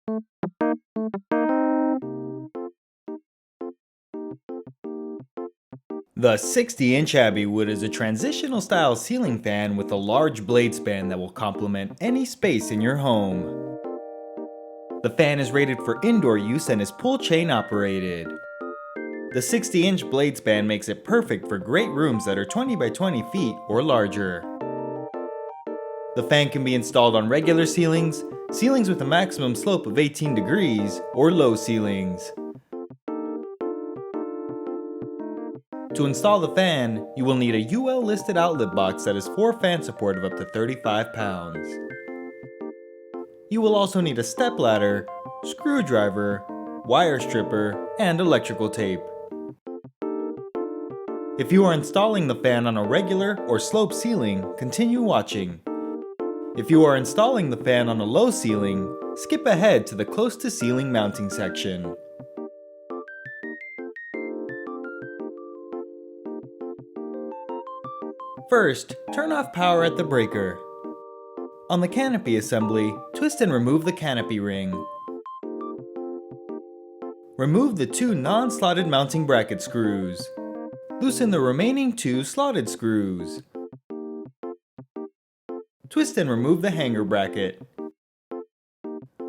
The 60-inch Abbeywood is a transitional style ceiling fan with a large blade span that will complement any space in your home. The fan is rated for indoor use and is pull chain operated. The 60-inch blade span makes it perfect for great rooms that are 20 by 20 feet or larger. The fan can be installed on regular ceilings, ceilings with a maximum slope of 18 degrees, or low ceilings. To install the fan, you will need a UL listed outlet box that has 4 fan support of up to 35 pounds. You will also need a stepladder, screwdriver, wire stripper, and electrical tape. If you are installing the fan on a regular or slope ceiling, continue watching. If you are installing the fan on a low ceiling, skip ahead to the close to ceiling mounting section. First, turn off power at the breaker. On the canopy assembly, twist and remove the canopy ring. Remove the 2 non-slotted mounting bracket screws. Loosen the remaining 2 slotted screws. Twist and remove the hanger bracket.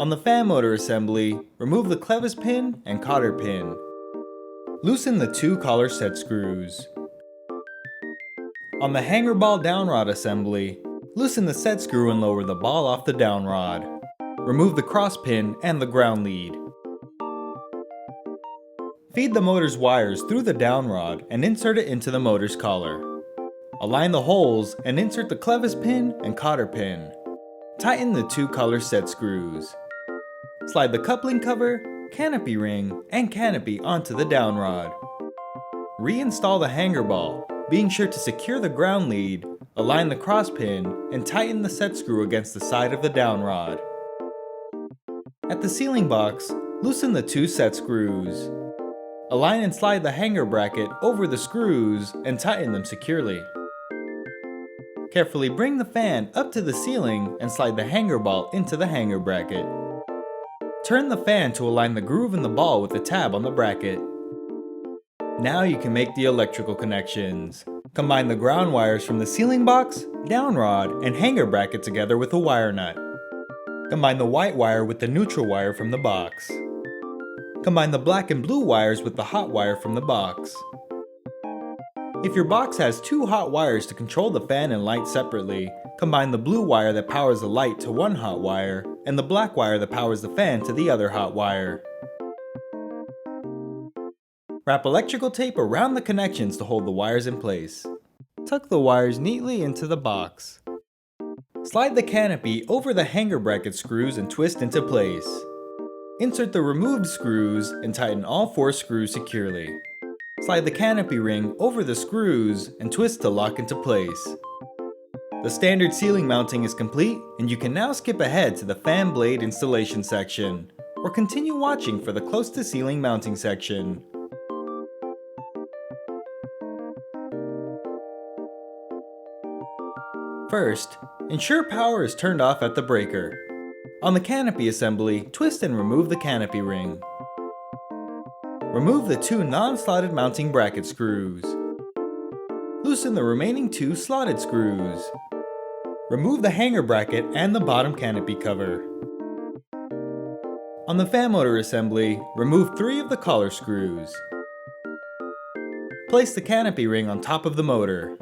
On the fan motor assembly, remove the clevis pin and cotter pin. Loosen the 2 collar set screws. On the hanger ball downrod assembly, loosen the set screw and lower the ball off the downrod. Remove the cross pin and the ground lead. Feed the motor's wires through the downrod and insert it into the motor's collar. Align the holes and insert the clevis pin and cotter pin. Tighten the 2 collar set screws. Slide the coupling cover, canopy ring, and canopy onto the downrod. Reinstall the hanger ball, being sure to secure the ground lead, align the cross pin, and tighten the set screw against the side of the downrod. At the ceiling box, loosen the 2 set screws. Align and slide the hanger bracket over the screws and tighten them securely. Carefully bring the fan up to the ceiling and slide the hanger ball into the hanger bracket. Turn the fan to align the groove in the ball with the tab on the bracket. Now you can make the electrical connections. Combine the ground wires from the ceiling box, downrod, and hanger bracket together with a wire nut. Combine the white wire with the neutral wire from the box. Combine the black and blue wires with the hot wire from the box. If your box has 2 hot wires to control the fan and light separately, combine the blue wire that powers the light to one hot wire, and the black wire that powers the fan to the other hot wire. Wrap electrical tape around the connections to hold the wires in place. Tuck the wires neatly into the box. Slide the canopy over the hanger bracket screws and twist into place. Insert the removed screws and tighten all 4 screws securely. Slide the canopy ring over the screws and twist to lock into place. The standard ceiling mounting is complete, and you can now skip ahead to the fan blade installation section, or continue watching for the close to ceiling mounting section. First, ensure power is turned off at the breaker. On the canopy assembly, twist and remove the canopy ring. Remove the 2 non-slotted mounting bracket screws. Loosen the remaining 2 slotted screws. Remove the hanger bracket and the bottom canopy cover. On the fan motor assembly, remove 3 of the collar screws. Place the canopy ring on top of the motor.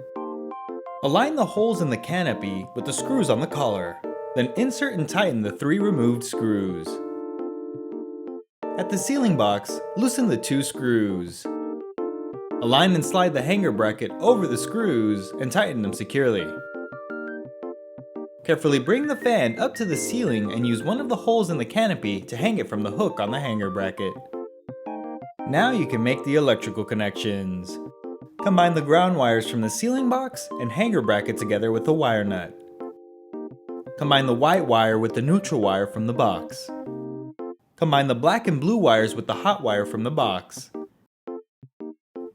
Align the holes in the canopy with the screws on the collar, then insert and tighten the 3 removed screws. At the ceiling box, loosen the 2 screws. Align and slide the hanger bracket over the screws and tighten them securely. Carefully bring the fan up to the ceiling and use one of the holes in the canopy to hang it from the hook on the hanger bracket. Now you can make the electrical connections. Combine the ground wires from the ceiling box and hanger bracket together with a wire nut. Combine the white wire with the neutral wire from the box. Combine the black and blue wires with the hot wire from the box.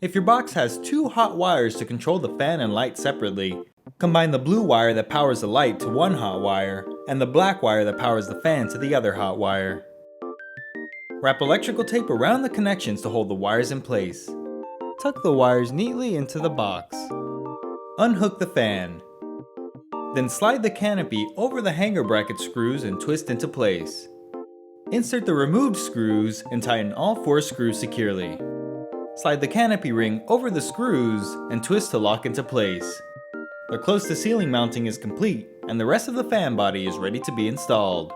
If your box has 2 hot wires to control the fan and light separately, combine the blue wire that powers the light to one hot wire and the black wire that powers the fan to the other hot wire. Wrap electrical tape around the connections to hold the wires in place. Tuck the wires neatly into the box. Unhook the fan. Then slide the canopy over the hanger bracket screws and twist into place. Insert the removed screws and tighten all 4 screws securely. Slide the canopy ring over the screws and twist to lock into place. The close to ceiling mounting is complete and the rest of the fan body is ready to be installed.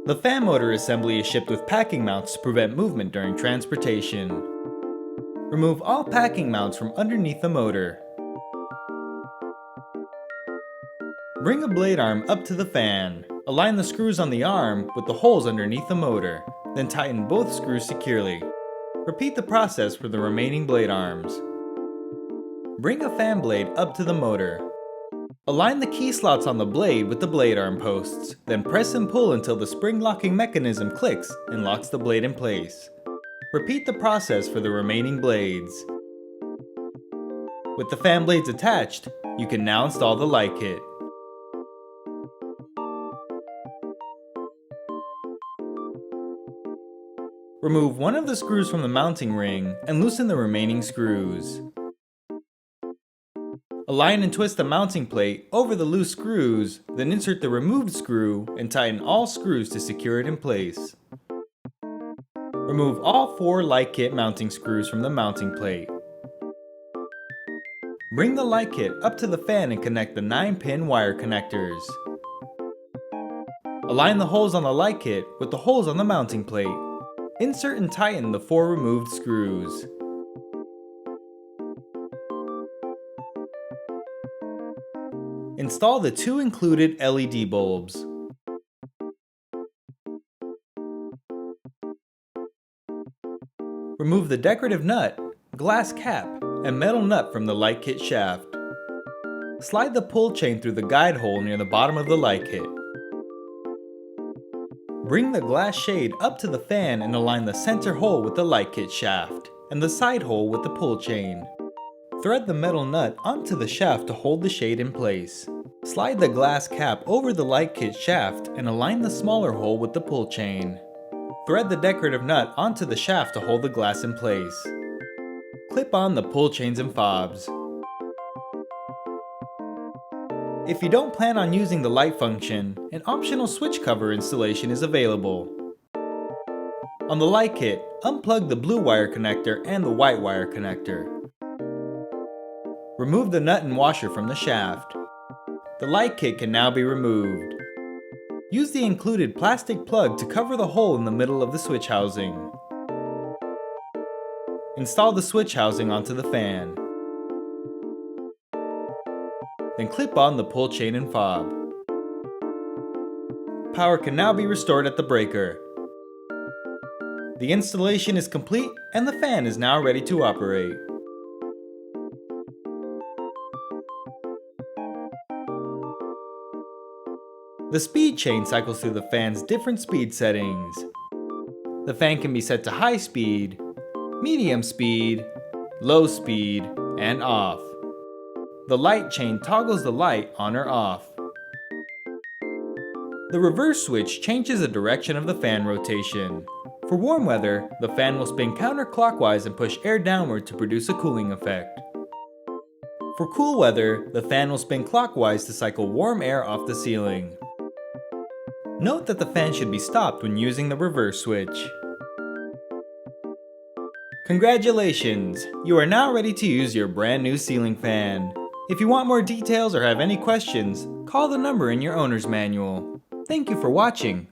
The fan motor assembly is shipped with packing mounts to prevent movement during transportation. Remove all packing mounts from underneath the motor. Bring a blade arm up to the fan. Align the screws on the arm with the holes underneath the motor, then tighten both screws securely. Repeat the process for the remaining blade arms. Bring a fan blade up to the motor. Align the key slots on the blade with the blade arm posts, then press and pull until the spring locking mechanism clicks and locks the blade in place. Repeat the process for the remaining blades. With the fan blades attached, you can now install the light kit. Remove one of the screws from the mounting ring and loosen the remaining screws. Align and twist the mounting plate over the loose screws, then insert the removed screw and tighten all screws to secure it in place. Remove all 4 light kit mounting screws from the mounting plate. Bring the light kit up to the fan and connect the 9-pin wire connectors. Align the holes on the light kit with the holes on the mounting plate. Insert and tighten the 4 removed screws. Install the 2 included LED bulbs. Remove the decorative nut, glass cap, and metal nut from the light kit shaft. Slide the pull chain through the guide hole near the bottom of the light kit. Bring the glass shade up to the fan and align the center hole with the light kit shaft and the side hole with the pull chain. Thread the metal nut onto the shaft to hold the shade in place. Slide the glass cap over the light kit shaft and align the smaller hole with the pull chain. Thread the decorative nut onto the shaft to hold the glass in place. Clip on the pull chains and fobs. If you don't plan on using the light function, an optional switch cover installation is available. On the light kit, unplug the blue wire connector and the white wire connector. Remove the nut and washer from the shaft. The light kit can now be removed. Use the included plastic plug to cover the hole in the middle of the switch housing. Install the switch housing onto the fan. Then clip on the pull chain and fob. Power can now be restored at the breaker. The installation is complete and the fan is now ready to operate. The speed chain cycles through the fan's different speed settings. The fan can be set to high speed, medium speed, low speed, and off. The light chain toggles the light on or off. The reverse switch changes the direction of the fan rotation. For warm weather, the fan will spin counterclockwise and push air downward to produce a cooling effect. For cool weather, the fan will spin clockwise to cycle warm air off the ceiling. Note that the fan should be stopped when using the reverse switch. Congratulations! You are now ready to use your brand new ceiling fan. If you want more details or have any questions, call the number in your owner's manual. Thank you for watching.